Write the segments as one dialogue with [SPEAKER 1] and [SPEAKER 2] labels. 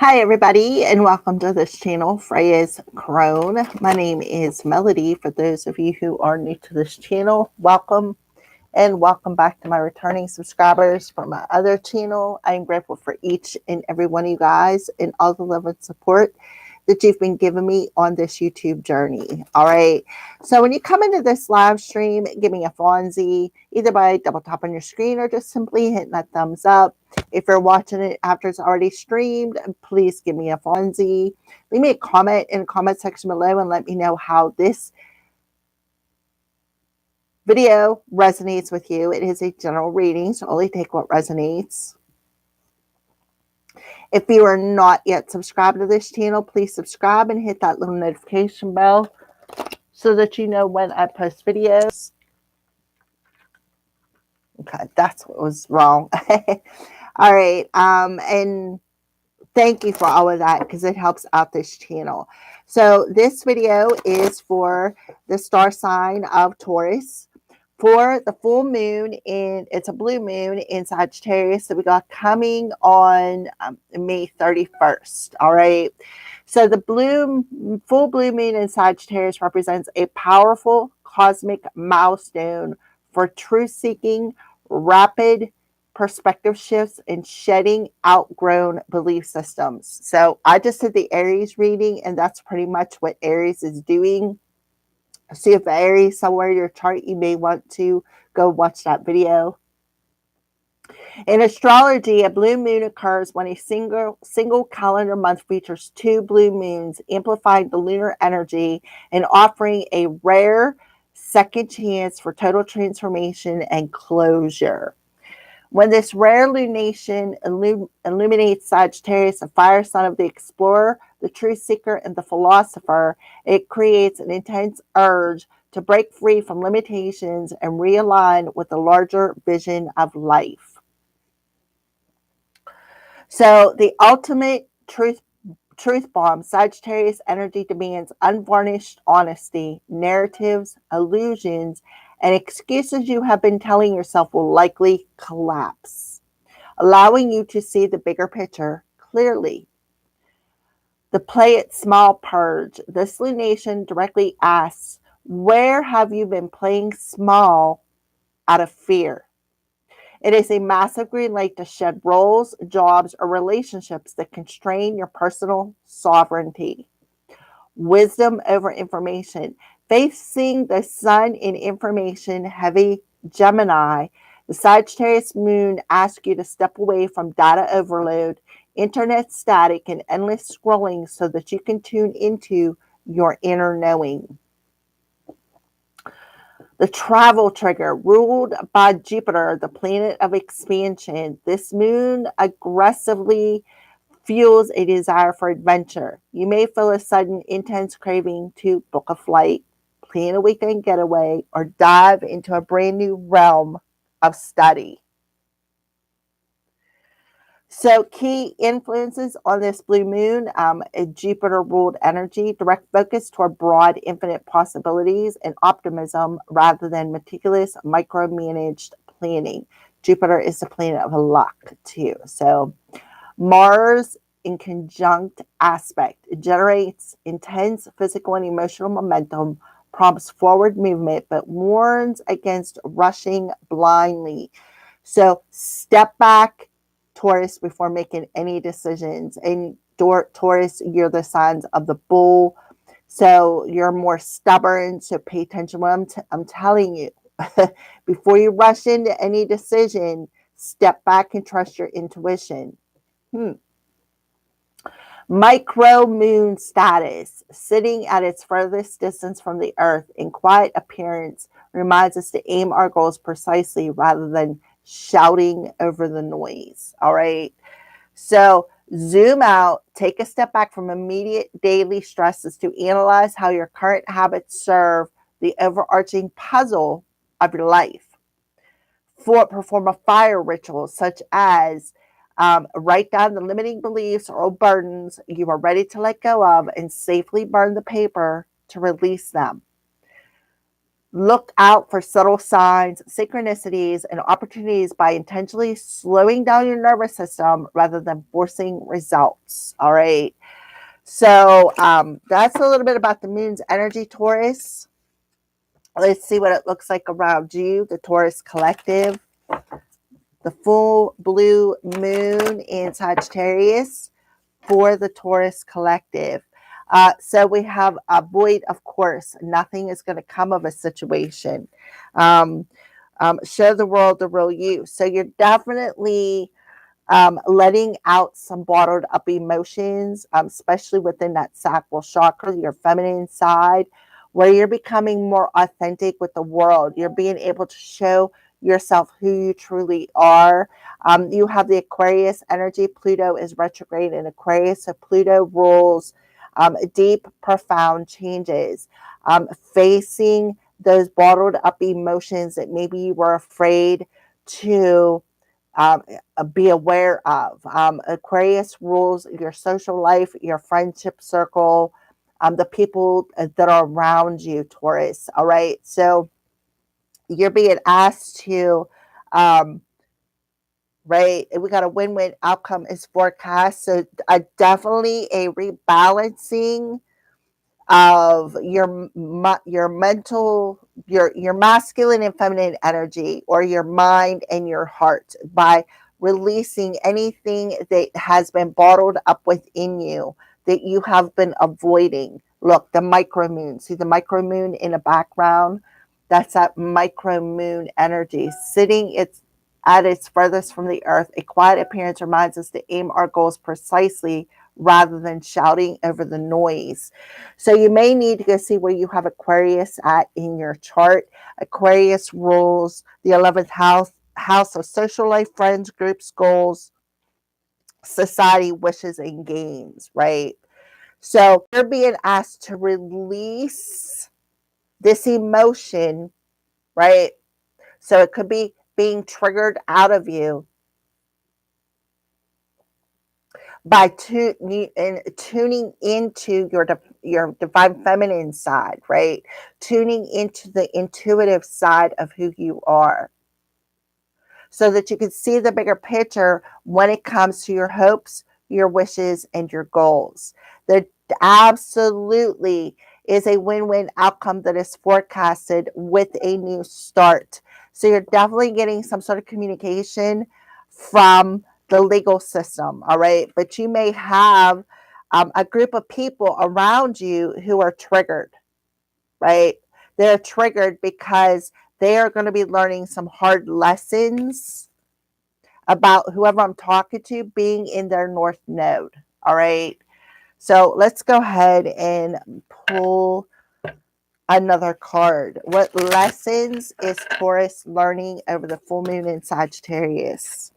[SPEAKER 1] Hi, everybody, and welcome to this channel, Freya's Crone. My name is Melody. For those of you who are new to this channel, welcome, and welcome back to my returning subscribers from my other channel. I'm grateful for each and every one of you guys and all the love and support that you've been giving me on this YouTube journey. All right. So when you come into this live stream, give me a Fonzie, either by double tap on your screen or just simply hitting that thumbs up. If you're watching it after it's already streamed, please give me a Fonzie. Leave me a comment in the comment section below and let me know how this video resonates with you. It is a general reading, so only take what resonates. If you are not yet subscribed to this channel, please subscribe and hit that little notification bell so that you know when I post videos. Okay, that's what was wrong. All right. And thank you for all of that because it helps out this channel. So this video is for the star sign of Taurus. For the full moon, it's a blue moon in Sagittarius that we got coming on May 31st. All right. So the full blue moon in Sagittarius represents a powerful cosmic milestone for truth-seeking, rapid perspective shifts, and shedding outgrown belief systems. So I just did the Aries reading, and that's pretty much what Aries is doing. So if Aries somewhere in your chart, you may want to go watch that video. In astrology, a blue moon occurs when a single calendar month features two blue moons, amplifying the lunar energy and offering a rare second chance for total transformation and closure. When this rare lunation illuminates Sagittarius, the fire sign of the explorer, the truth seeker, and the philosopher, it creates an intense urge to break free from limitations and realign with the larger vision of life. So the ultimate truth bomb, Sagittarius energy demands unvarnished honesty. Narratives, illusions, and excuses you have been telling yourself will likely collapse, allowing you to see the bigger picture clearly. The play it small purge. This lunation directly asks, where have you been playing small out of fear? It is a massive green light to shed roles, jobs, or relationships that constrain your personal sovereignty. Wisdom over information. Facing the sun in information heavy Gemini, the Sagittarius moon asks you to step away from data overload, internet static, and endless scrolling so that you can tune into your inner knowing. The travel trigger, ruled by Jupiter, the planet of expansion. This moon aggressively fuels a desire for adventure. You may feel a sudden intense craving to book a flight, plan a weekend getaway, or dive into a brand new realm of study. So key influences on this blue moon, a Jupiter-ruled energy, direct focus toward broad, infinite possibilities and optimism rather than meticulous, micromanaged planning. Jupiter is the planet of luck too. So Mars in conjunct aspect, it generates intense physical and emotional momentum, prompts forward movement, but warns against rushing blindly. So step back, Taurus, before making any decisions. And Taurus, you're the signs of the bull. So you're more stubborn. So pay attention to what I'm telling you. Before you rush into any decision, step back and trust your intuition. Micro moon status, sitting at its furthest distance from the earth in quiet appearance, reminds us to aim our goals precisely rather than shouting over the noise. All right. So zoom out, take a step back from immediate daily stresses to analyze how your current habits serve the overarching puzzle of your life. Perform a fire ritual such as write down the limiting beliefs or burdens you are ready to let go of and safely burn the paper to release them. Look out for subtle signs, synchronicities, and opportunities by intentionally slowing down your nervous system rather than forcing results. All right. So that's a little bit about the moon's energy, Taurus. Let's see what it looks like around you, the Taurus collective. The full blue moon in Sagittarius for the Taurus collective. So we have a void, of course. Nothing is going to come of a situation. Um, show the world the real you. So you're definitely letting out some bottled up emotions, especially within that sacral chakra, your feminine side, where you're becoming more authentic with the world. You're being able to show yourself who you truly are. You have the Aquarius energy. Pluto is retrograde in Aquarius, so Pluto rules deep, profound changes, facing those bottled up emotions that maybe you were afraid to be aware of. Aquarius rules your social life, your friendship circle, the people that are around you, Taurus. All right. So you're being asked to, um, right? We got a win-win outcome is forecast. So definitely a rebalancing of your mental, your masculine and feminine energy, or your mind and your heart, by releasing anything that has been bottled up within you that you have been avoiding. Look, the micro moon. See the micro moon in the background? That's that micro moon energy sitting at its furthest from the earth. A quiet appearance reminds us to aim our goals precisely rather than shouting over the noise. So you may need to go see where you have Aquarius at in your chart. Aquarius rules the 11th house of social life, friends, groups, goals, society, wishes, and gains, right? So you're being asked to release this emotion, right? So it could be being triggered out of you by tuning into your divine feminine side, right? Tuning into the intuitive side of who you are, so that you can see the bigger picture when it comes to your hopes, your wishes, and your goals. There absolutely is a win-win outcome that is forecasted with a new start. So you're definitely getting some sort of communication from the legal system, all right? But you may have a group of people around you who are triggered, right? They're triggered because they are going to be learning some hard lessons about whoever I'm talking to being in their north node. All right. So let's go ahead and pull another card. What lessons is Taurus learning over the full moon in Sagittarius?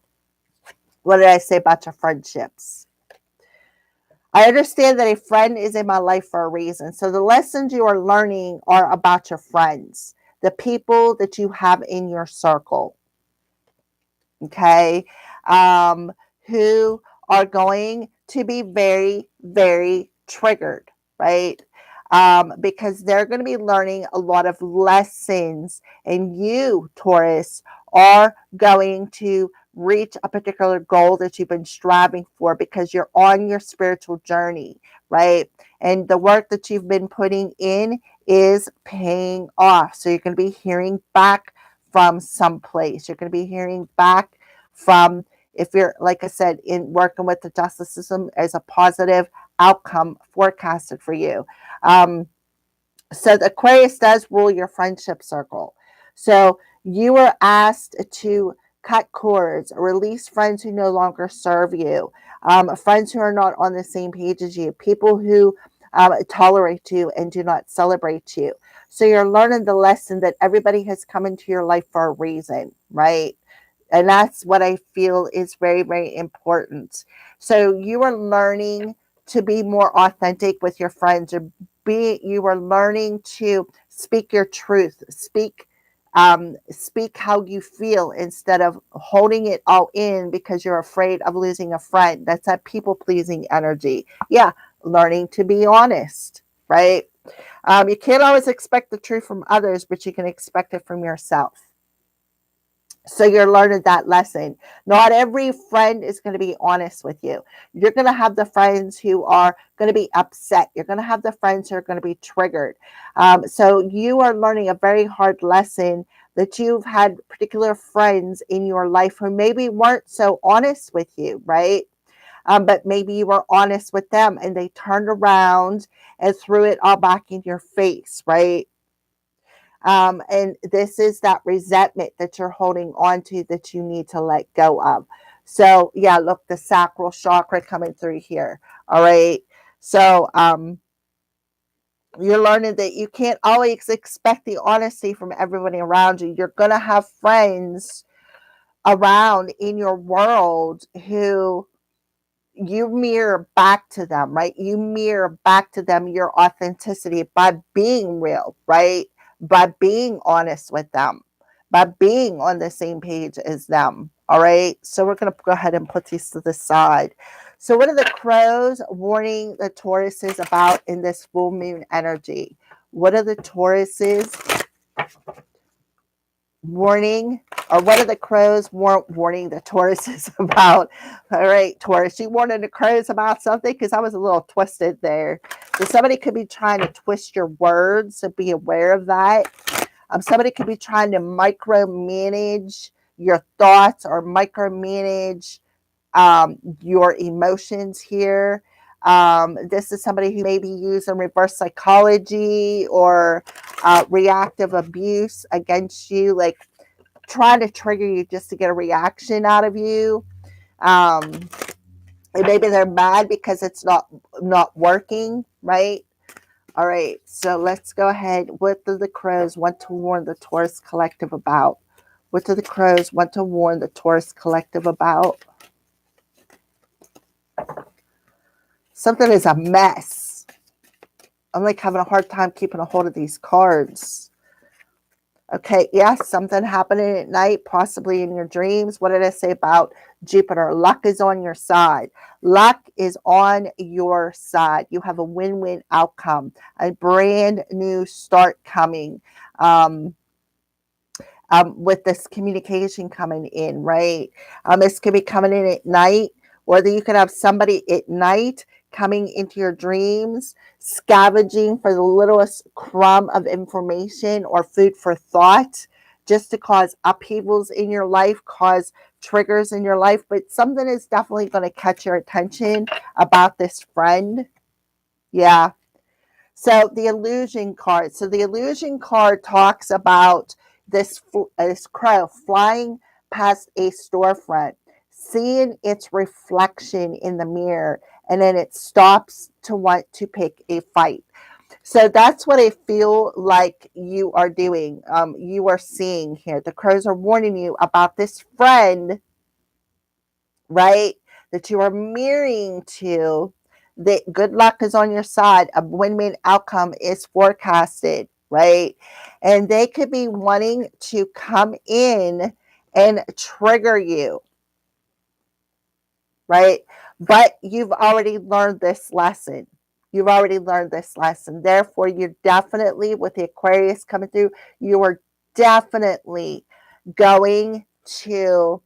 [SPEAKER 1] What did I say about your friendships? I understand that a friend is in my life for a reason. So the lessons you are learning are about your friends, the people that you have in your circle. Okay. Um, who are going to be very, very triggered, right? Because they're going to be learning a lot of lessons, and you, Taurus, are going to reach a particular goal that you've been striving for because you're on your spiritual journey, right? And the work that you've been putting in is paying off. So you're going to be hearing back from someplace. You're going to be hearing back from, if you're, like I said, in working with the justice system, as a positive outcome forecasted for you. So the Aquarius does rule your friendship circle. So you are asked to cut cords, release friends who no longer serve you, friends who are not on the same page as you, people who tolerate you and do not celebrate you. So you're learning the lesson that everybody has come into your life for a reason, right? And that's what I feel is very, very important. So you are learning to be more authentic with your friends. You are learning to speak your truth, speak how you feel instead of holding it all in because you're afraid of losing a friend. That's that people pleasing energy. Yeah, learning to be honest, right? You can't always expect the truth from others, but you can expect it from yourself. So you're learning that lesson. Not every friend is going to be honest with you. You're going to have the friends who are going to be upset. You're going to have the friends who are going to be triggered. So you are learning a very hard lesson, that you've had particular friends in your life who maybe weren't so honest with you, right? But maybe you were honest with them and they turned around and threw it all back in your face, right? And this is that resentment that you're holding on to that you need to let go of. So, yeah, look, the sacral chakra coming through here. All right. So, you're learning that you can't always expect the honesty from everybody around you. You're going to have friends around in your world who you mirror back to them, right? You mirror back to them your authenticity by being real, right? By being honest with them, by being on the same page as them. All right. So we're going to go ahead and put these to the side. So, what are the crows warning the Tauruses about in this full moon energy? What are the Tauruses warning, or what are the crows warning the Tauruses about? All right, Taurus, you warning the crows about something, because I was a little twisted there. So somebody could be trying to twist your words, so be aware of that. Somebody could be trying to micromanage your thoughts or micromanage your emotions here. This is somebody who may be using reverse psychology or reactive abuse against you, like trying to trigger you just to get a reaction out of you. And maybe they're mad because it's not working, right? All right, so let's go ahead. What do the crows want to warn the Taurus collective about? What do the crows want to warn the Taurus collective about? Something is a mess. I'm like having a hard time keeping a hold of these cards. Okay, yes, something happening at night, possibly in your dreams. What did I say about Jupiter? Luck is on your side. Luck is on your side. You have a win-win outcome, a brand new start coming. With this communication coming in, right? This could be coming in at night, whether you could have somebody at night coming into your dreams, scavenging for the littlest crumb of information or food for thought, just to cause upheavals in your life, cause triggers in your life. But something is definitely going to catch your attention about this friend. Yeah. So the illusion card. So the illusion card talks about this crow flying past a storefront, seeing its reflection in the mirror, and then it stops to want to pick a fight. So that's what I feel like you are doing. You are seeing here. The crows are warning you about this friend, right? That you are mirroring to, that good luck is on your side. A win-win outcome is forecasted, right? And they could be wanting to come in and trigger you, right? But you've already learned this lesson. You've already learned this lesson. Therefore, you're definitely, with the Aquarius coming through, you are definitely going to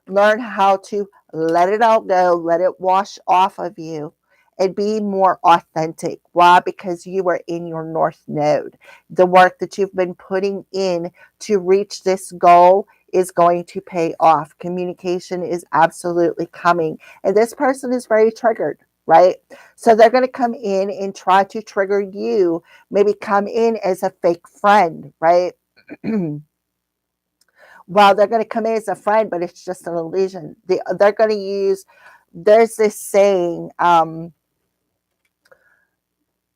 [SPEAKER 1] learn how to let it all go, let it wash off of you, and be more authentic. Why? Because you are in your North Node. The work that you've been putting in to reach this goal is going to pay off. Communication is absolutely coming. And this person is very triggered, right? So they're going to come in and try to trigger you, maybe come in as a fake friend, right? Well, they're going to come in as a friend, but it's just an illusion. They're going to use, there's this saying,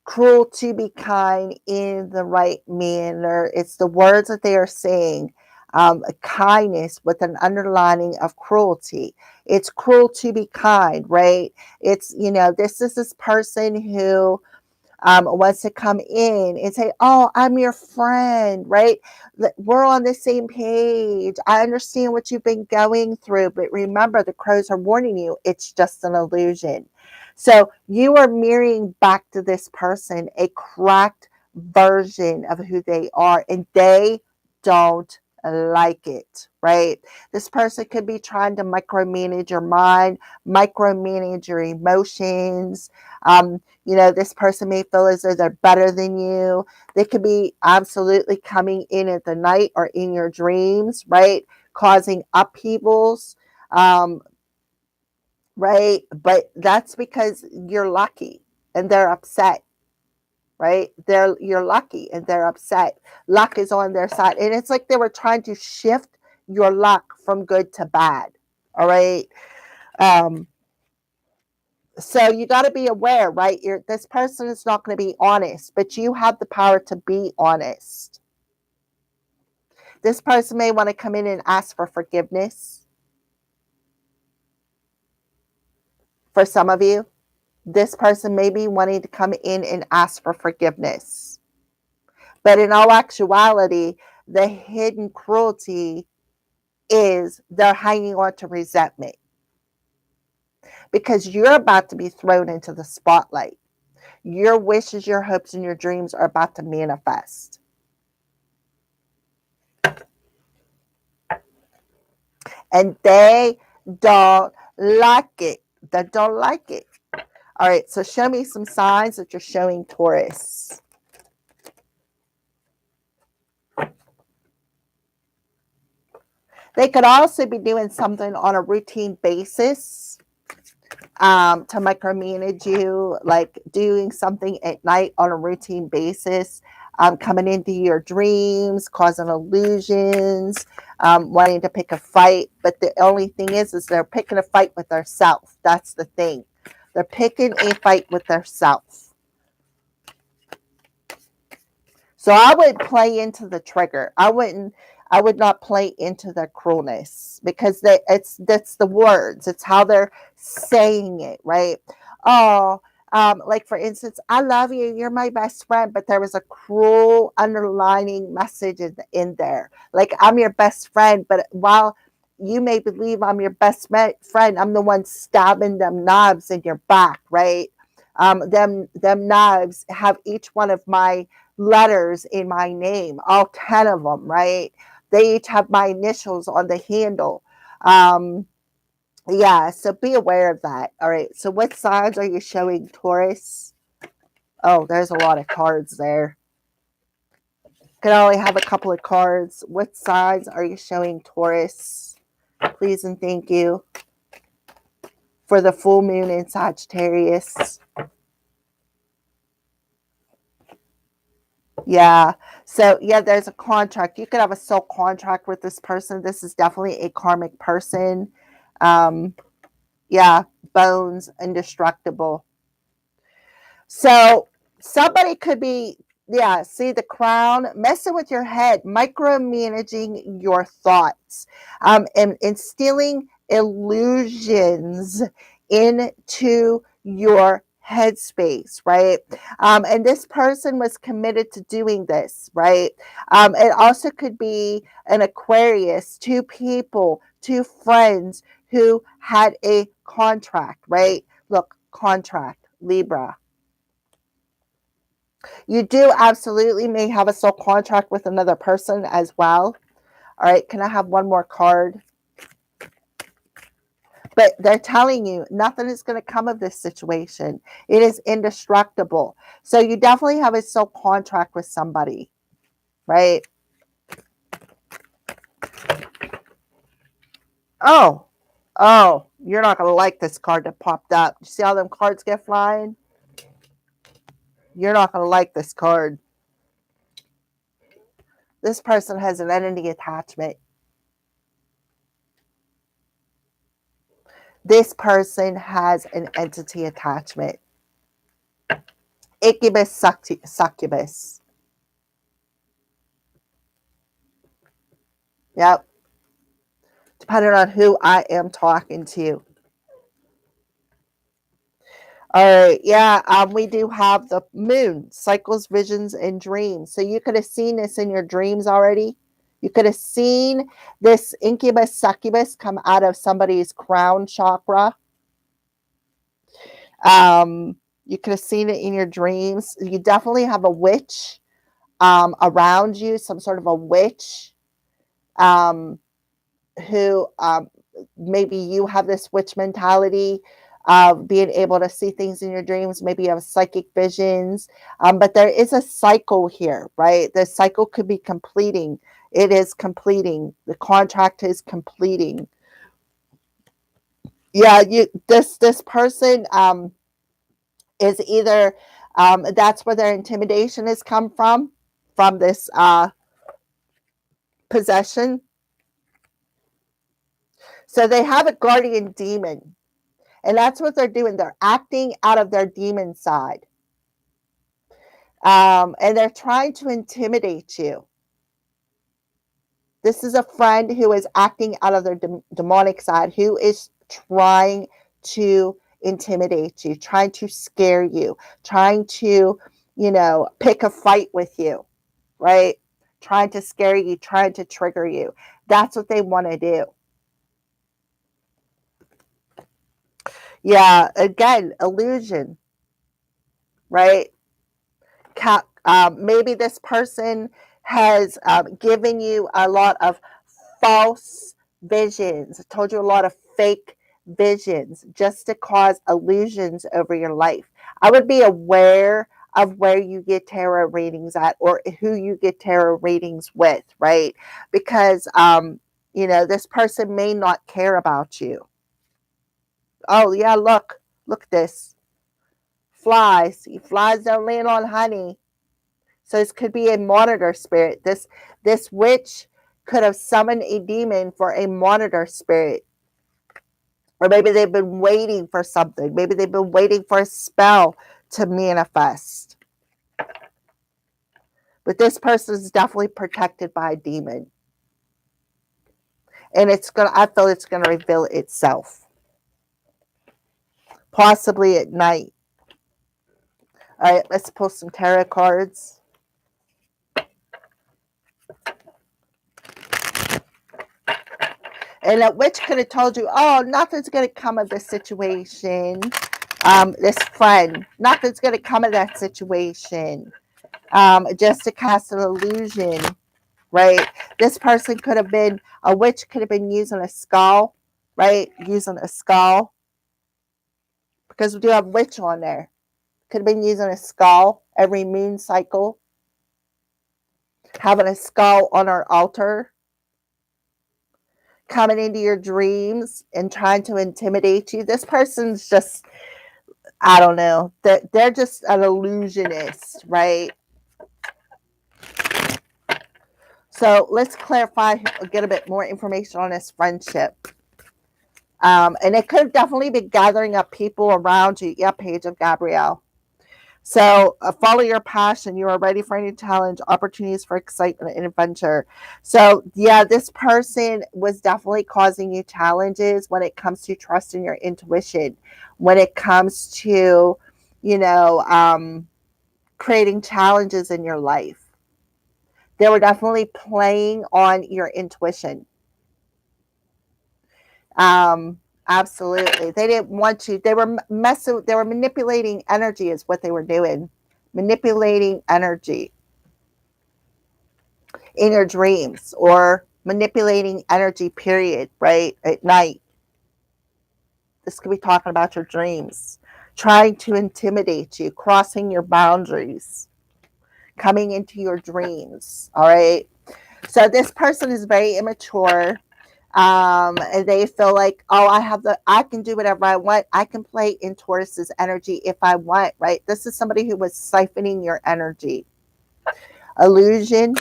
[SPEAKER 1] cruel to be kind in the right manner. It's the words that they are saying. Kindness with an underlining of cruelty. It's cruel to be kind, right? It's, this is this person who wants to come in and say, "Oh, I'm your friend," right? We're on the same page. I understand what you've been going through, but remember, the crows are warning you, it's just an illusion. So you are mirroring back to this person a cracked version of who they are, and they don't like it, right? This person could be trying to micromanage your mind, micromanage your emotions. This person may feel as though they're better than you. They could be absolutely coming in at the night or in your dreams, right? Causing upheavals, right? But that's because you're lucky and they're upset, right? You're lucky and they're upset. Luck is on their side. And it's like they were trying to shift your luck from good to bad. All right. Um, so you got to be aware, right? This person is not going to be honest, but you have the power to be honest. This person may want to come in and ask for forgiveness. For some of you, this person may be wanting to come in and ask for forgiveness. But in all actuality, the hidden cruelty is they're hanging on to resentment because you're about to be thrown into the spotlight. Your wishes, your hopes, and your dreams are about to manifest. And they don't like it. They don't like it. All right, so show me some signs that you're showing Taurus. They could also be doing something on a routine basis to micromanage you, like doing something at night on a routine basis, coming into your dreams, causing illusions, wanting to pick a fight. But the only thing is they're picking a fight with themselves. That's the thing. They're picking a fight with themselves. So I would play into the trigger. I would not play into the cruelness because that's the words. It's how they're saying it, right? Oh, like for instance, I love you. You're my best friend, but there was a cruel underlining message in there. Like I'm your best friend, but while you may believe I'm your best friend, I'm the one stabbing them knives in your back, right? Them knives have each one of my letters in my name, all 10 of them, right? They each have my initials on the handle. Yeah, so be aware of that. All right, so what signs are you showing, Taurus? Oh, there's a lot of cards there. Can only have a couple of cards. What signs are you showing, Taurus? Please and thank you. For the full moon in Sagittarius. Yeah. So, yeah, there's a contract. You could have a soul contract with this person. This is definitely a karmic person. Um, yeah, bones, indestructible. So, somebody could be, yeah, see the crown, messing with your head, micromanaging your thoughts, and instilling illusions into your headspace, right? And this person was committed to doing this, right? It also could be an Aquarius, two people, two friends who had a contract, right? Look, contract, Libra. You do absolutely may have a soul contract with another person as well. All right, can I have one more card? But they're telling you nothing is going to come of this situation. It is indestructible. So you definitely have a soul contract with somebody, right? Oh, you're not going to like this card that popped up. You see how them cards get flying? You're not going to like this card. This person has an entity attachment. This person has an entity attachment. Incubus, succubus. Yep. Depending on who I am talking to. All right. Yeah. We do have the moon, cycles, visions, and dreams. So you could have seen this in your dreams already. You could have seen this incubus, succubus come out of somebody's crown chakra. You could have seen it in your dreams. You definitely have a witch around you, some sort of a witch, um, who maybe you have this witch mentality of being able to see things in your dreams. Maybe you have psychic visions, but there is a cycle here, right? The cycle could be completing. It is completing. The contract is completing. Yeah, this person is either that's where their intimidation has come from this possession. So they have a guardian demon, and that's what they're doing. They're acting out of their demon side, and they're trying to intimidate you. This is a friend who is acting out of their demonic side, who is trying to intimidate you, trying to scare you, trying to, pick a fight with you, right? Trying to scare you, trying to trigger you. That's what they want to do. Yeah, again, illusion, right? Maybe this person has given you a lot of false visions, told you a lot of fake visions just to cause illusions over your life. I would be aware of where you get tarot readings at, or who you get tarot readings with, right? Because this person may not care about you. Oh yeah, look at this. Flies. Flies don't land on honey. So this could be a monitor spirit. This witch could have summoned a demon for a monitor spirit. Or maybe they've been waiting for something. Maybe they've been waiting for a spell to manifest. But this person is definitely protected by a demon. And I feel it's gonna reveal itself. Possibly at night. All right, let's pull some tarot cards. And a witch could have told you, oh, nothing's going to come of this situation. This friend, nothing's going to come of that situation. Just to cast an illusion, right? This person could have been, a witch could have been using a skull, right? Using a skull. Because we do have witch on there. Could have been using a skull every moon cycle. Having a skull on our altar. Coming into your dreams and trying to intimidate you. This person's just, I don't know. They're just an illusionist, right? So let's clarify, get a bit more information on this friendship. And it could definitely be gathering up people around you. Yeah, Page of Gabrielle. So follow your passion. You are ready for any challenge, opportunities for excitement and adventure. So yeah, this person was definitely causing you challenges when it comes to trusting your intuition, when it comes to, creating challenges in your life. They were definitely playing on your intuition. Absolutely. They didn't want to. They were manipulating energy is what they were doing. Manipulating energy in your dreams, or manipulating energy, period, right? At night. This could be talking about your dreams. Trying to intimidate you, crossing your boundaries, coming into your dreams. All right. So this person is very immature. And they feel like, oh, I can do whatever I want. I can play in Taurus's energy if I want, right? This is somebody who was siphoning your energy. Illusion.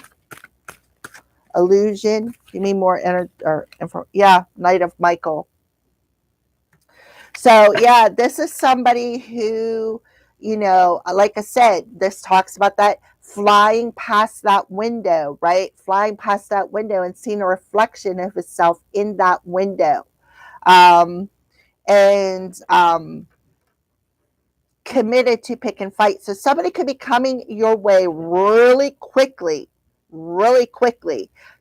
[SPEAKER 1] Give me more energy. Yeah, Knight of Michael. So yeah, this is somebody who, like I said, this talks about that flying past that window, right? Flying past that window and seeing a reflection of itself in that window. And committed to pick and fight. So somebody could be coming your way really quickly,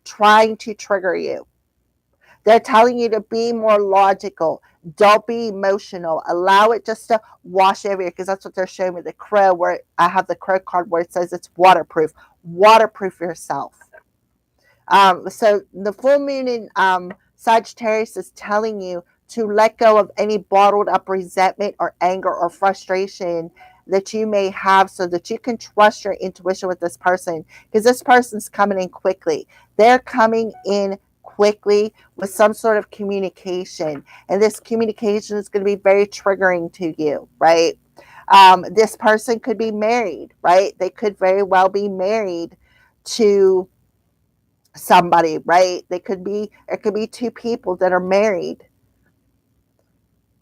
[SPEAKER 1] trying to trigger you. They're telling you to be more logical. Don't be emotional. Allow it just to wash over you, because that's what they're showing me. The crow, where I have the crow card where it says it's waterproof. waterproof yourself. So the full moon in Sagittarius is telling you to let go of any bottled up resentment or anger or frustration that you may have, so that you can trust your intuition with this person, because this person's coming in quickly. They're coming in quickly with some sort of communication, and this communication is going to be very triggering to you, right? This person could be married, right? They could very well be married to somebody, right? It could be two people that are married.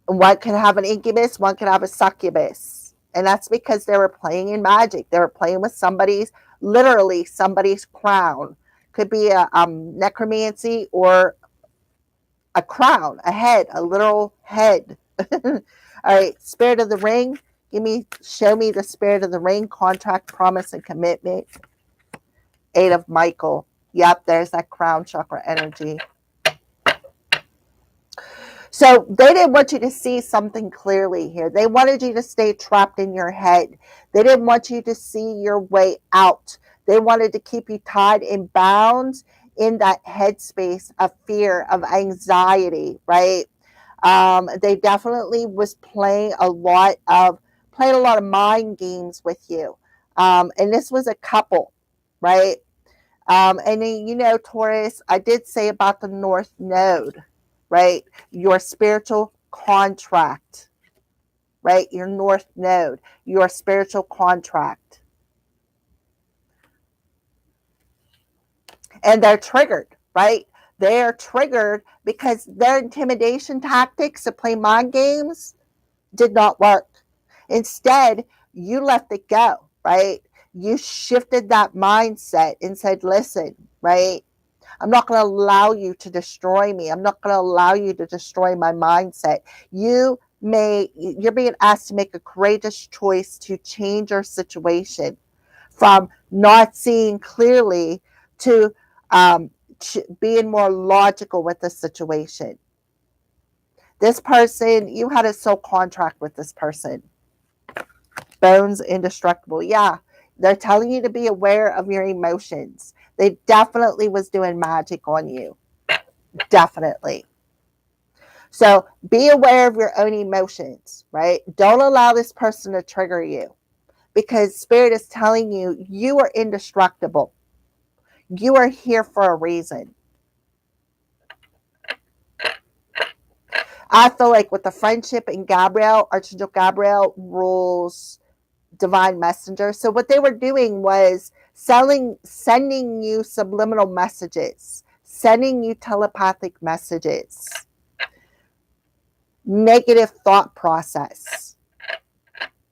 [SPEAKER 1] One could have an incubus, one could have a succubus. And that's because they were playing in magic. They were playing with literally somebody's crown. Could be a necromancy, or a crown, a head, a literal head. All right, Spirit of the Ring. Show me the Spirit of the Ring, contract, promise, and commitment. Eight of Michael. Yep, there's that crown chakra energy. So they didn't want you to see something clearly here. They wanted you to stay trapped in your head. They didn't want you to see your way out. They wanted to keep you tied in bounds in that headspace of fear, of anxiety, right? They definitely was playing a lot of mind games with you. And this was a couple, right? And then, Taurus, I did say about the North Node, right? Your spiritual contract, right? Your North Node, your spiritual contract. And they're triggered, right? They are triggered because their intimidation tactics to play mind games did not work. Instead, you let it go, right? You shifted that mindset and said, listen, right? I'm not going to allow you to destroy me. I'm not going to allow you to destroy my mindset. You're being asked to make a courageous choice to change your situation from not seeing clearly to being more logical with the situation. This person, you had a soul contract with this person. Bones indestructible. Yeah, they're telling you to be aware of your emotions. They definitely was doing magic on you. Definitely. So be aware of your own emotions, right? Don't allow this person to trigger you, because Spirit is telling you, you are indestructible. You are here for a reason. I feel like with the friendship and Gabriel, Archangel Gabriel rules divine messenger. So what they were doing was sending you subliminal messages, sending you telepathic messages, negative thought process.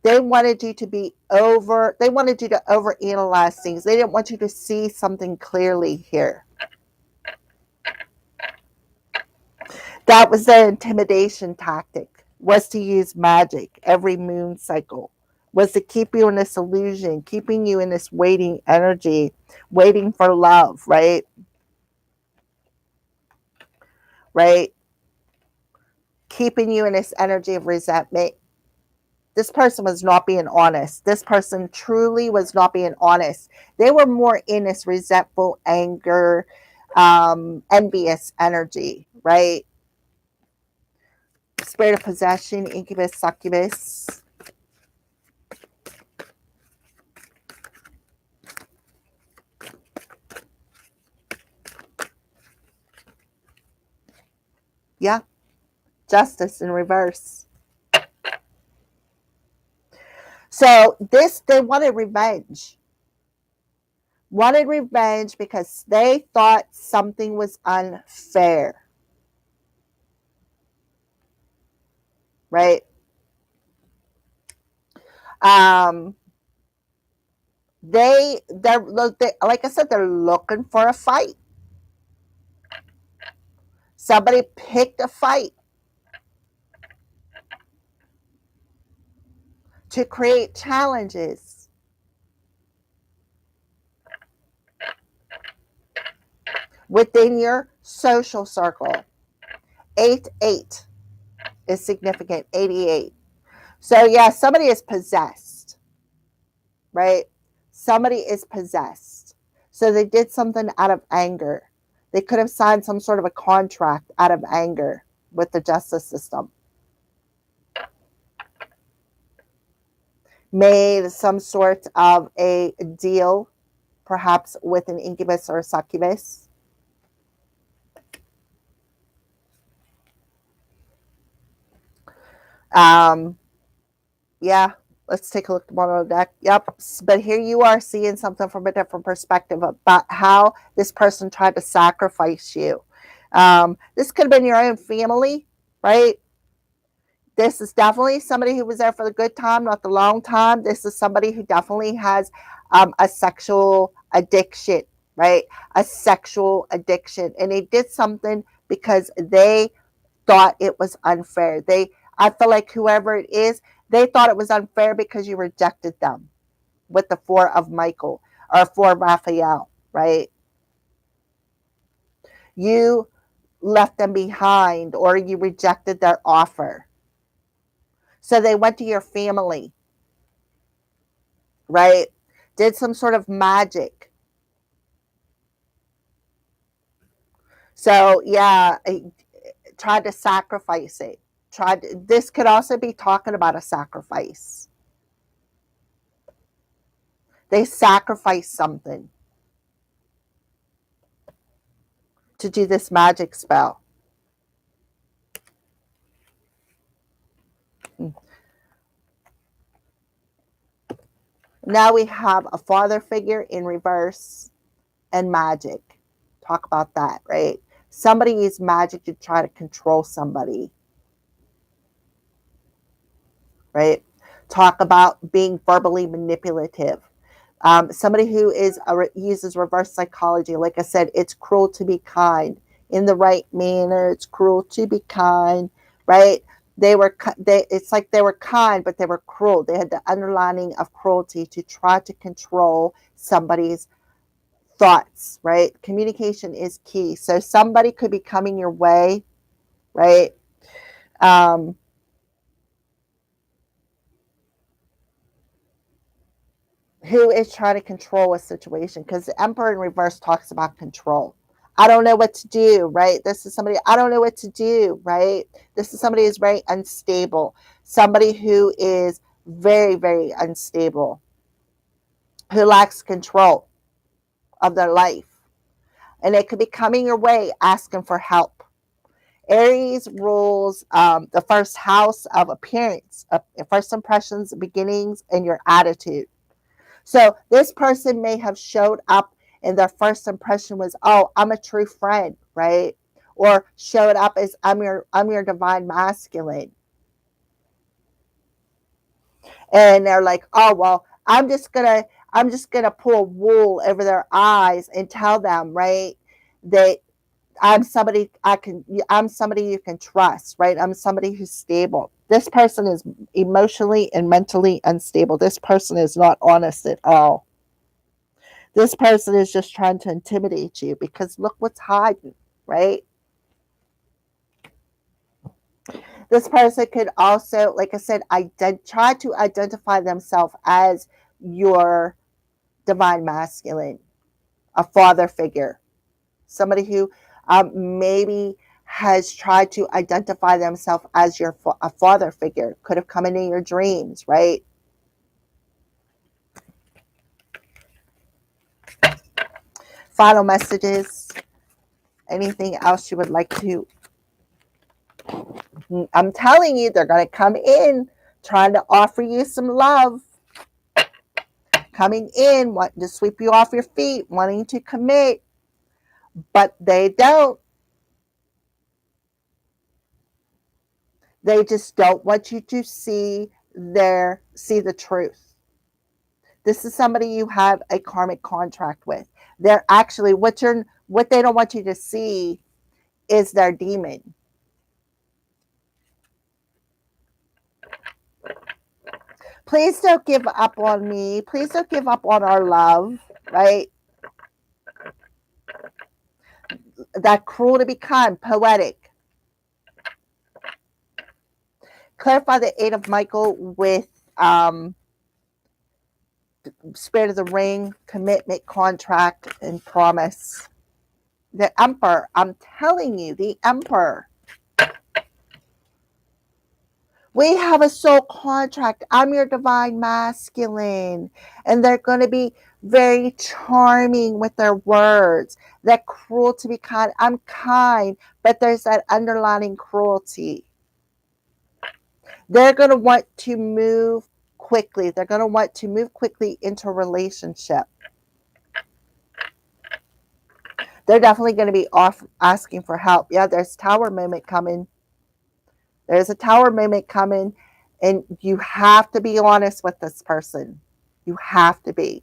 [SPEAKER 1] They wanted you to overanalyze things. They didn't want you to see something clearly here. That was the intimidation tactic, was to use magic every moon cycle, was to keep you in this illusion, keeping you in this waiting energy, waiting for love, right? Right? Keeping you in this energy of resentment. This person was not being honest. This person truly was not being honest. They were more in this resentful, anger, envious energy, right? Spirit of possession, incubus, succubus. Yeah. Justice in reverse. So they wanted revenge. Wanted revenge because they thought something was unfair. Right? They're like I said, they're looking for a fight. Somebody picked a fight to create challenges. Within your social circle. 8-8 is significant. 88. So yeah, somebody is possessed. Right? Somebody is possessed. So they did something out of anger. They could have signed some sort of a contract out of anger with the justice system. Made some sort of a deal, perhaps with an incubus or a succubus. Yeah, let's take a look at the bottom of the deck. Yep, but here you are seeing something from a different perspective about how this person tried to sacrifice you. This could have been your own family, right? This is definitely somebody who was there for the good time, not the long time. This is somebody who definitely has a sexual addiction, right? A sexual addiction. And they did something because they thought it was unfair. I feel like whoever it is, they thought it was unfair because you rejected them with the four of Michael or four Raphael, right? You left them behind or you rejected their offer. So they went to your family, right? Did some sort of magic. So yeah, tried to sacrifice it. This could also be talking about a sacrifice. They sacrificed something to do this magic spell. Now we have a father figure in reverse and magic. Talk about that, right? Somebody used magic to try to control somebody, right? Talk about being verbally manipulative. Somebody who uses reverse psychology. Like I said, it's cruel to be kind in the right manner. It's cruel to be kind, right? It's like they were kind, but they were cruel. They had the underlining of cruelty to try to control somebody's thoughts, right? Communication is key. So somebody could be coming your way, right? Um, who is trying to control a situation, because the Emperor in reverse talks about control. I don't know what to do, right? This is somebody, I don't know what to do, right? This is somebody who's very unstable, somebody who is very, very unstable, who lacks control of their life. And they could be coming your way asking for help. Aries rules the first house of appearance, first impressions, beginnings, and your attitude. So this person may have showed up and their first impression was, oh, I'm a true friend, right? Or showed up as I'm your divine masculine. And they're like, oh well, I'm just gonna pull wool over their eyes and tell them, right, that I'm somebody you can trust, right? I'm somebody who's stable. This person is emotionally and mentally unstable. This person is not honest at all. This person is just trying to intimidate you because look what's hiding, right? This person could also, like I said, try to identify themselves as your divine masculine, a father figure, somebody who maybe has tried to identify themselves as a father figure, could have come into your dreams, right? Final messages. Anything else you would like to? I'm telling you, they're going to come in trying to offer you some love, coming in wanting to sweep you off your feet, wanting to commit, but they don't. They just don't want you to see the truth. This is somebody you have a karmic contract with. They're actually what they don't want you to see is their demon. Please don't give up on me. Please don't give up on our love, right? That cruel to be kind, poetic. Clarify the 8 of Michael with Spirit of the ring, commitment, contract, and promise. The Emperor, I'm telling you, the Emperor. We have a soul contract. I'm your divine masculine. And they're going to be very charming with their words. That cruel to be kind. I'm kind, but there's that underlying cruelty. They're going to want to move quickly. They're going to want to move quickly into a relationship. They're definitely going to be asking for help. Yeah, there's Tower moment coming. There's a Tower moment coming, and you have to be honest with this person. You have to be.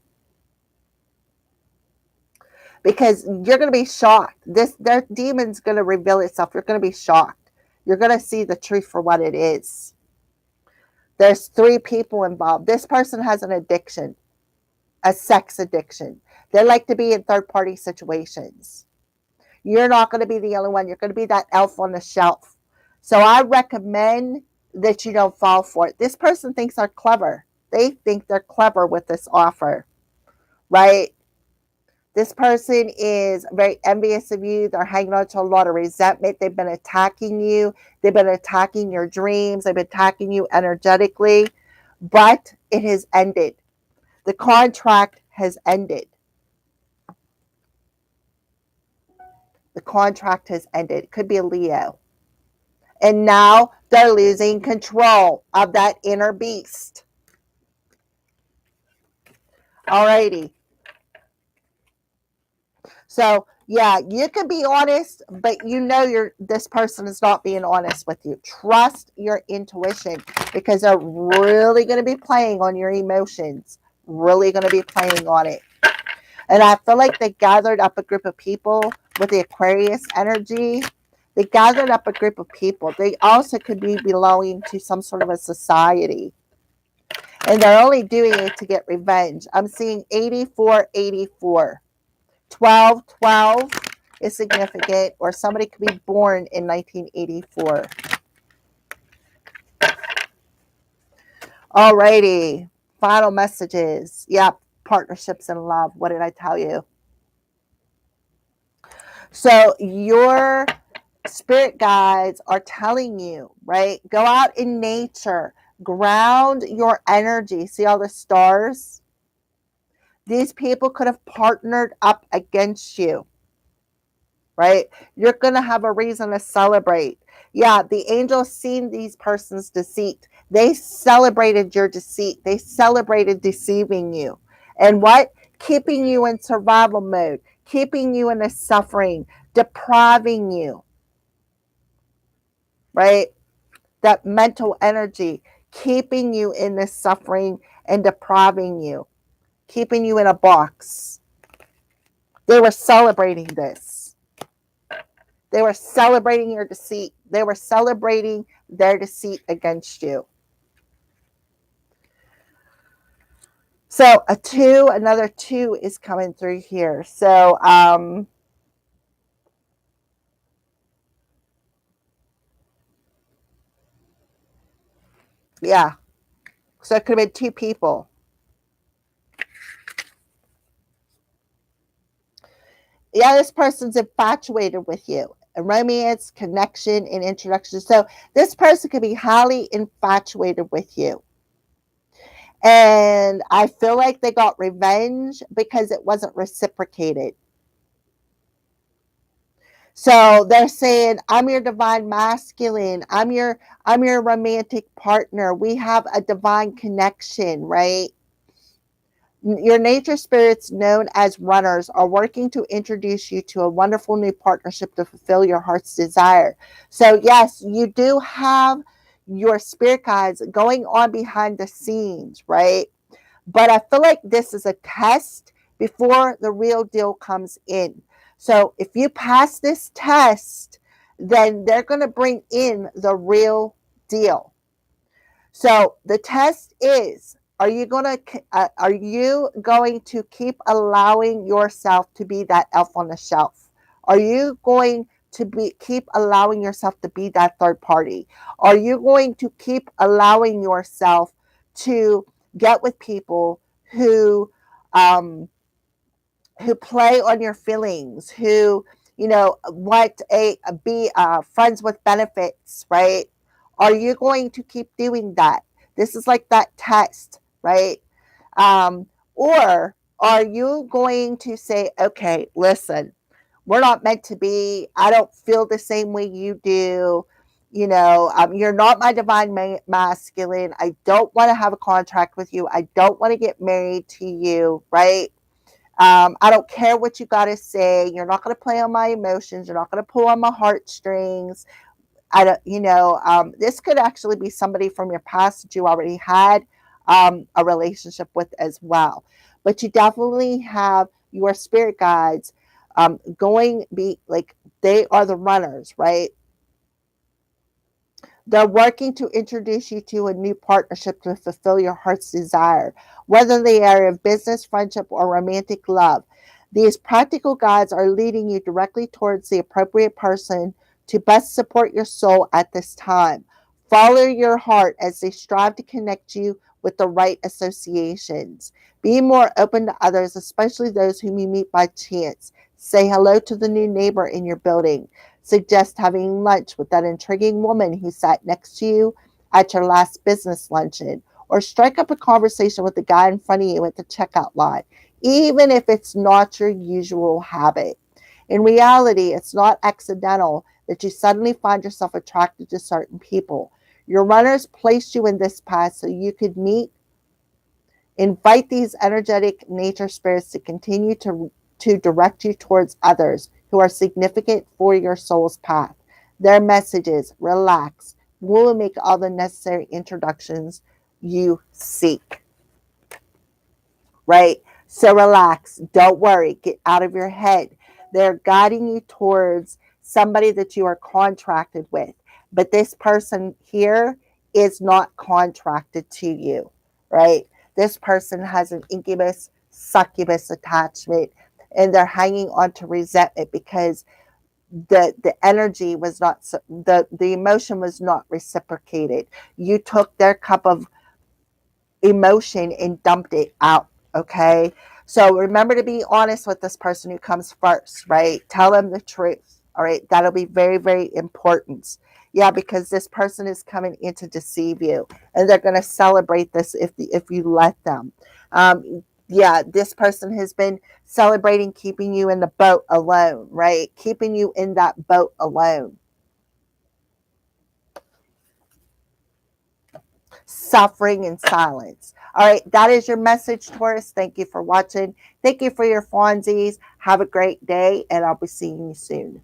[SPEAKER 1] Because you're going to be shocked. Their demon's going to reveal itself. You're going to be shocked. You're going to see the truth for what it is. There's 3 people involved. This person has an addiction, a sex addiction. They like to be in third-party situations. You're not going to be the only one. You're going to be that elf on the shelf. So I recommend that you don't fall for it. This person thinks they're clever. They think they're clever with this offer, right? This person is very envious of you. They're hanging on to a lot of resentment. They've been attacking you. They've been attacking your dreams. They've been attacking you energetically, but it has ended. The contract has ended. The contract has ended. It could be a Leo. And now they're losing control of that inner beast. Alrighty. So yeah, you can be honest, but you know this person is not being honest with you. Trust your intuition, because they're really going to be playing on your emotions. Really going to be playing on it. And I feel like they gathered up a group of people with the Aquarius energy. They gathered up a group of people. They also could be belonging to some sort of a society. And they're only doing it to get revenge. I'm seeing 8484. 1212 is significant, or somebody could be born in 1984. Alrighty. Final messages. Yep. Partnerships and love. What did I tell you? So your spirit guides are telling you, right? Go out in nature. Ground your energy. See all the stars? These people could have partnered up against you, right? You're going to have a reason to celebrate. Yeah, the angels seen these persons' deceit. They celebrated your deceit. They celebrated deceiving you. And what? Keeping you in survival mode, keeping you in a suffering, depriving you, right? That mental energy, keeping you in this suffering and depriving you, keeping you in a box. They were celebrating this. They were celebrating your deceit. They were celebrating their deceit against you. So another 2 is coming through here. So, yeah. So it could have been 2 people. Yeah, this person's infatuated with you. A romance, connection, and introduction. So this person could be highly infatuated with you. And I feel like they got revenge because it wasn't reciprocated. So they're saying, I'm your divine masculine. I'm your romantic partner. We have a divine connection, right? Your nature spirits, known as runners, are working to introduce you to a wonderful new partnership to fulfill your heart's desire. So yes, you do have your spirit guides going on behind the scenes, right? But I feel like this is a test before the real deal comes in. So if you pass this test, then they're going to bring in the real deal. So the test is, are you going to keep allowing yourself to be that elf on the shelf? Are you going to keep allowing yourself to be that third party? Are you going to keep allowing yourself to get with people who um, who play on your feelings, who, want be friends with benefits, right? Are you going to keep doing that? This is like that test, right? Um, or are you going to say, okay, listen, we're not meant to be. I don't feel the same way you do. You're not my divine masculine. I don't want to have a contract with you. I don't want to get married to you, right? I don't care what you got to say. You're not going to play on my emotions. You're not going to pull on my heartstrings. I don't, this could actually be somebody from your past that you already had a relationship with as well. But you definitely have your spirit guides going be like they are the runners, right? They're working to introduce you to a new partnership to fulfill your heart's desire, whether in the area of business, friendship, or romantic love. These practical guides are leading you directly towards the appropriate person to best support your soul at this time. Follow your heart as they strive to connect you with the right associations. Be more open to others, especially those whom you meet by chance. Say hello to the new neighbor in your building. Suggest having lunch with that intriguing woman who sat next to you at your last business luncheon, or strike up a conversation with the guy in front of you at the checkout line, even if it's not your usual habit. In reality, it's not accidental that you suddenly find yourself attracted to certain people. Your runners placed you in this path so you could meet. Invite these energetic nature spirits to continue to direct you towards others who are significant for your soul's path. Their messages, relax, will make all the necessary introductions you seek, right? So relax, don't worry, get out of your head. They're guiding you towards somebody that you are contracted with. But this person here is not contracted to you, right? This person has an incubus, succubus attachment, and they're hanging on to resentment because the energy was not, the emotion was not reciprocated. You took their cup of emotion and dumped it out. Okay. So remember to be honest with this person who comes first, right? Tell them the truth. All right. That'll be very, very important. Yeah, because this person is coming in to deceive you, and they're going to celebrate this if you let them. Yeah, this person has been celebrating keeping you in the boat alone, right? Keeping you in that boat alone. Suffering in silence. All right, that is your message, Taurus. Thank you for watching. Thank you for your Fonzies. Have a great day, and I'll be seeing you soon.